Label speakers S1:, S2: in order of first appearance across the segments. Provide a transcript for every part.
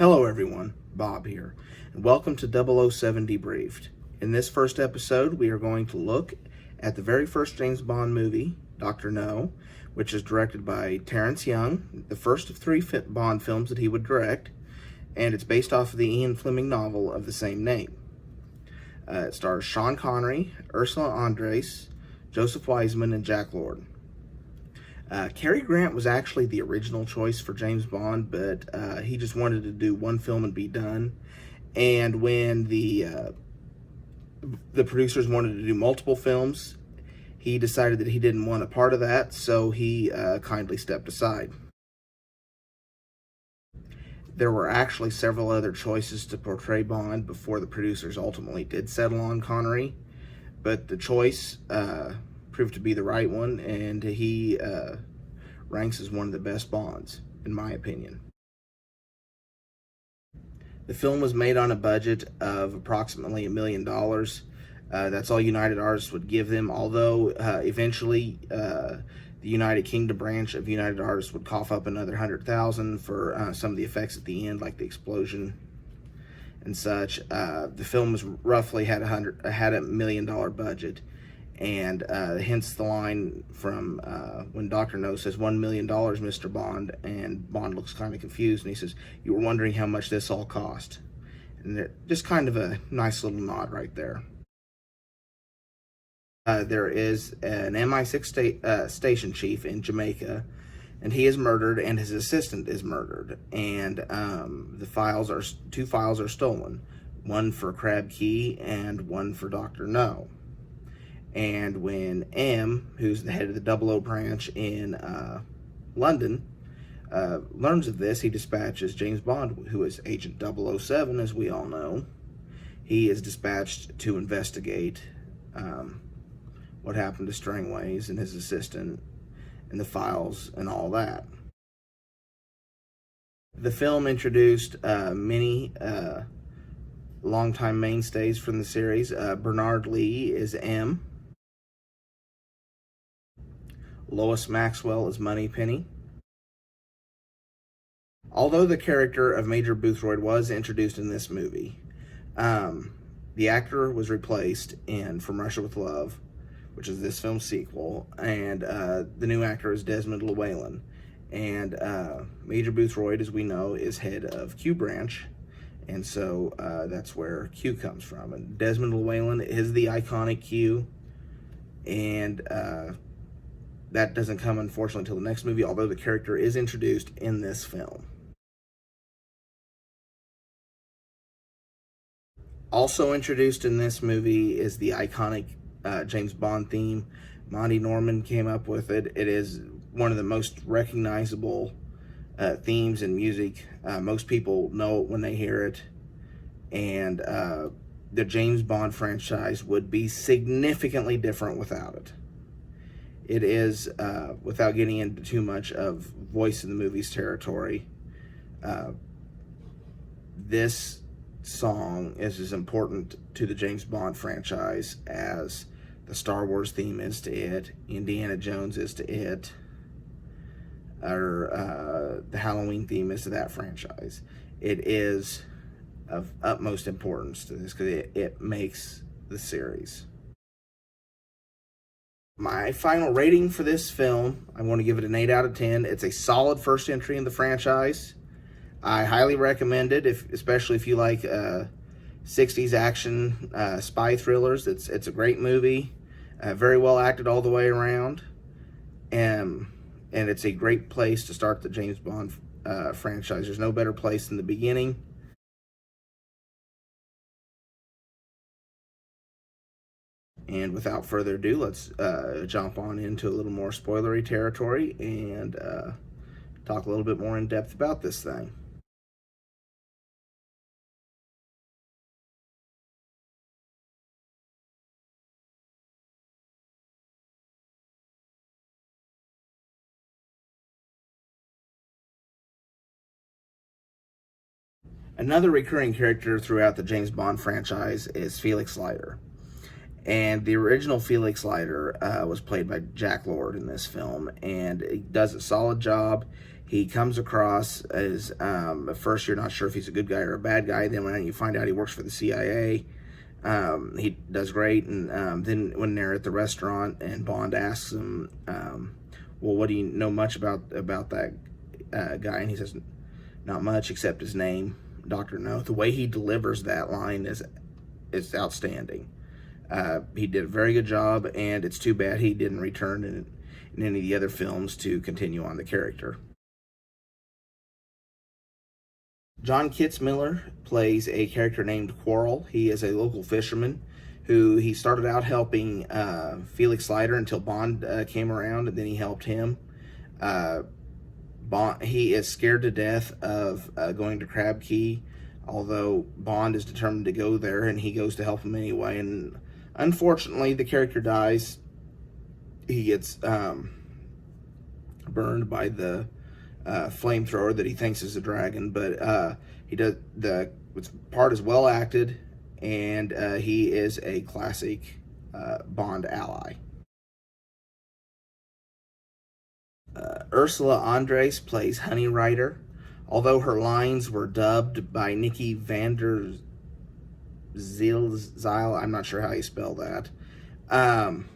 S1: Hello everyone, Bob here, and welcome to 007 Debriefed. In this first episode, we are going to look at the very first James Bond movie, Dr. No, which is directed by Terrence Young, the first of three Bond films that he would direct, and it's based off of the Ian Fleming novel of the same name. It stars Sean Connery, Ursula Andress, Joseph Wiseman, and Jack Lord. Cary Grant was actually the original choice for James Bond, but he just wanted to do one film and be done. And when the producers wanted to do multiple films, he decided that he didn't want a part of that, so he kindly stepped aside. There were actually several other choices to portray Bond before the producers ultimately did settle on Connery, but the choice proved to be the right one, and he ranks as one of the best Bonds, in my opinion. The film was made on a budget of approximately $1 million. That's all United Artists would give them, although eventually the United Kingdom branch of United Artists would cough up another $100,000 for some of the effects at the end, like the explosion and such. The film was roughly had $1 million budget, and hence the line from when Dr. No says $1 million, Mr. Bond, and Bond looks kind of confused, and he says, "You were wondering how much this all cost." And just kind of a nice little nod right there. There is an MI6 station chief in Jamaica, and he is murdered, and his assistant is murdered, and two files are stolen, one for Crab Key and one for Dr. No. And when M, who's the head of the 00 branch in London, learns of this, he dispatches James Bond, who is Agent 007, as we all know. He is dispatched to investigate what happened to Strangways and his assistant and the files and all that. The film introduced many longtime mainstays from the series. Bernard Lee is M. Lois Maxwell is Moneypenny. Although the character of Major Boothroyd was introduced in this movie, the actor was replaced in From Russia with Love, which is this film's sequel, and the new actor is Desmond Llewellyn. And Major Boothroyd, as we know, is head of Q branch, and so that's where Q comes from. And Desmond Llewellyn is the iconic Q, and that doesn't come, unfortunately, until the next movie, although the character is introduced in this film. Also introduced in this movie is the iconic James Bond theme. Monty Norman came up with it. It is one of the most recognizable themes in music. Most people know it when they hear it. And the James Bond franchise would be significantly different without it. It is, without getting into too much of voice in the movies territory, this song is as important to the James Bond franchise as the Star Wars theme is to it, Indiana Jones is to it, or the Halloween theme is to that franchise. It is of utmost importance to this because it makes the series. My final rating for this film, I want to give it an 8 out of 10. It's a solid first entry in the franchise. I highly recommend it, especially if you like 60s action spy thrillers. It's a great movie, very well acted all the way around, and it's a great place to start the James Bond franchise. There's no better place than the beginning. And without further ado, let's jump on into a little more spoilery territory and talk a little bit more in depth about this thing. Another recurring character throughout the James Bond franchise is Felix Leiter. And the original Felix Leiter was played by Jack Lord in this film, and he does a solid job. He comes across as, at first you're not sure if he's a good guy or a bad guy. Then when you find out he works for the CIA, he does great. And then when they're at the restaurant and Bond asks him, well, what do you know much about that guy? And he says, not much except his name, Dr. No. The way he delivers that line is outstanding. He did a very good job, and it's too bad he didn't return in any of the other films to continue on the character. John Kitzmiller plays a character named Quarrel. He is a local fisherman who he started out helping Felix Leiter until Bond came around, and then he helped him. He is scared to death of going to Crab Key, although Bond is determined to go there, and he goes to help him anyway. And unfortunately, the character dies. He gets burned by the flamethrower that he thinks is a dragon, but the part is well acted, and he is a classic Bond ally. Ursula Andress plays Honey Rider. Although her lines were dubbed by Nikki van der Zilzile, I'm not sure how you spell that, and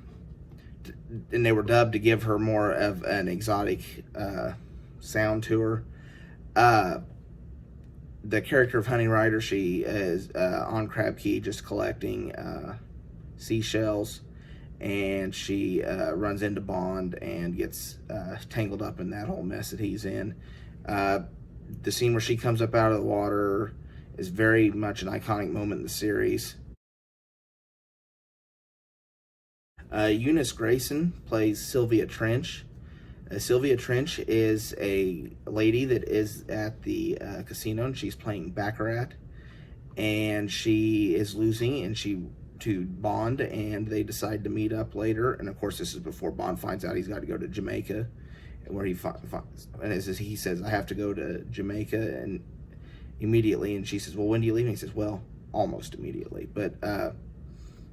S1: they were dubbed to give her more of an exotic sound to her. The character of Honey Rider, she is on Crab Key just collecting seashells, and she runs into Bond and gets tangled up in that whole mess that he's in. The scene where she comes up out of the water is very much an iconic moment in the series. Eunice Grayson plays Sylvia Trench. Sylvia Trench is a lady that is at the casino, and she's playing Baccarat, and she is losing to Bond, and they decide to meet up later. And of course, this is before Bond finds out he's got to go to Jamaica, where he says, I have to go to Jamaica and immediately. And she says, well, when do you leave? And he says, well, almost immediately. But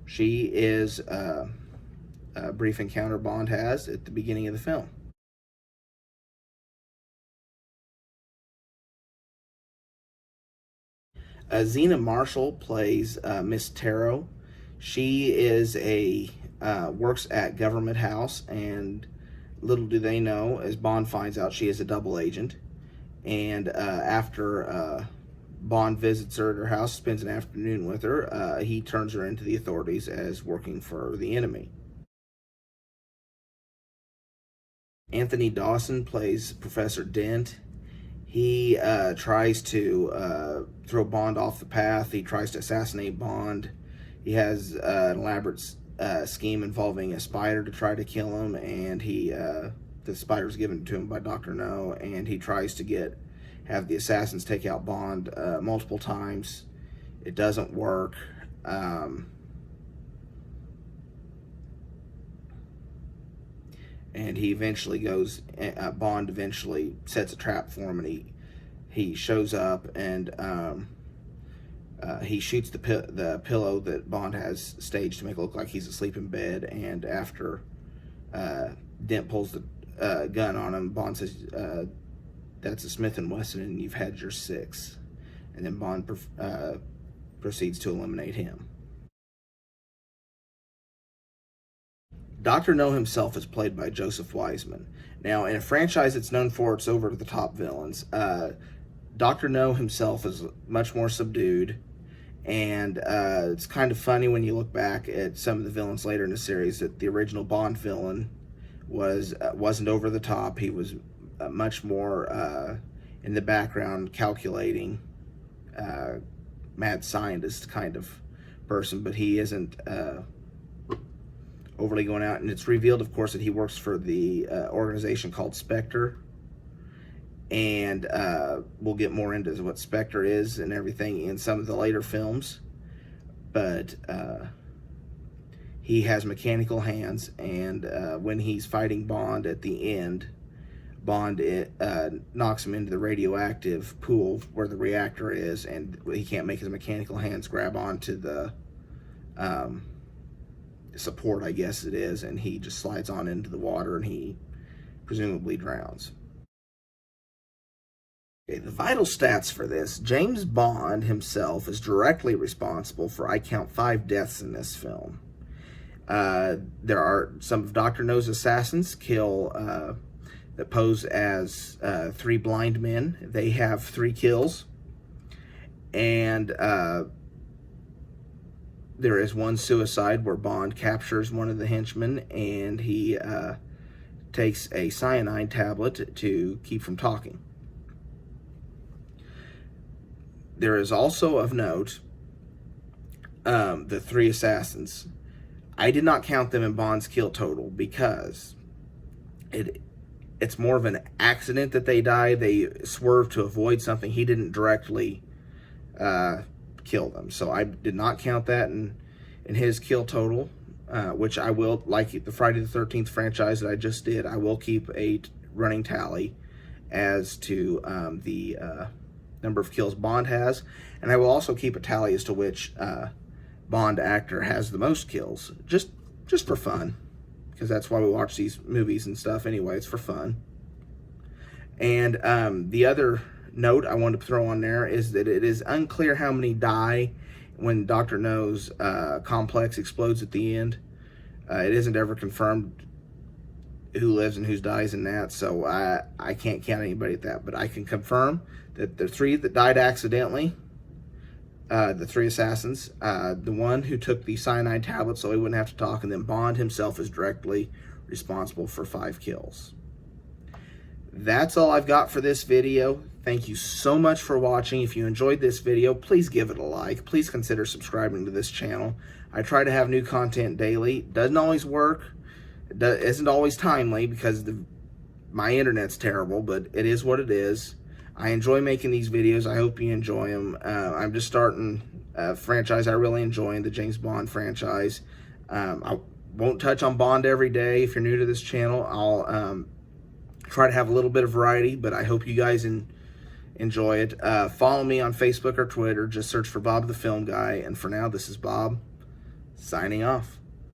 S1: she is a brief encounter Bond has at the beginning of the film. Zena Marshall plays Miss Tarot. She is works at Government House, and little do they know, as Bond finds out, she is a double agent. And after Bond visits her at her house, spends an afternoon with her, he turns her into the authorities as working for the enemy. Anthony Dawson plays Professor Dent. He tries to throw Bond off the path. He tries to assassinate Bond. He has an elaborate scheme involving a spider to try to kill him, and the spider's given to him by Dr. No, and he tries to have the assassins take out Bond multiple times. It doesn't work. And he eventually Bond eventually sets a trap for him, and he shows up, and he shoots the pillow that Bond has staged to make it look like he's asleep in bed. And after Dent pulls the gun on him, Bond says, that's a Smith & Wesson, and you've had your 6. And then Bond proceeds to eliminate him. Dr. No himself is played by Joseph Wiseman. Now, in a franchise that's known for its over-the-top villains, Dr. No himself is much more subdued, and it's kind of funny when you look back at some of the villains later in the series that the original Bond villain wasn't over the top. He was much more in the background, calculating, mad scientist kind of person, but he isn't overly going out. And it's revealed, of course, that he works for the organization called Spectre, and we'll get more into what Spectre is and everything in some of the later films. But he has mechanical hands, and when he's fighting Bond at the end, Bond knocks him into the radioactive pool where the reactor is, and he can't make his mechanical hands grab onto the support, I guess it is, and he just slides on into the water, and he presumably drowns. Okay, the vital stats for this. James Bond himself is directly responsible for, I count, 5 deaths in this film. There are some of Dr. No's assassins that pose as 3 blind men. They have 3 kills. And there is 1 suicide where Bond captures one of the henchmen and he takes a cyanide tablet to keep from talking. There is also of note the 3 assassins. I did not count them in Bond's kill total because it's more of an accident that they die. They swerve to avoid something. He didn't directly kill them. So I did not count that in his kill total, which I will, like the Friday the 13th franchise that I just did, I will keep a running tally as to the number of kills Bond has, and I will also keep a tally as to which Bond actor has the most kills, just for fun, because that's why we watch these movies and stuff anyway. It's for fun. And the other note I wanted to throw on there is that it is unclear how many die when Dr. No's complex explodes at the end. It isn't ever confirmed who lives and who dies in that, so I can't count anybody at that, but I can confirm that the 3 that died accidentally, the 3 assassins, the one who took the cyanide tablet so he wouldn't have to talk, and then Bond himself is directly responsible for 5 kills. That's all I've got for this video. Thank you so much for watching. If you enjoyed this video, please give it a like. Please consider subscribing to this channel. I try to have new content daily. Doesn't always work. It isn't always timely because my internet's terrible, but it is what it is. I enjoy making these videos. I hope you enjoy them. I'm just starting a franchise I really enjoy, the James Bond franchise. I won't touch on Bond every day. If you're new to this channel, I'll try to have a little bit of variety, but I hope you guys enjoy it. Follow me on Facebook or Twitter. Just search for Bob the Film Guy. And for now, this is Bob signing off.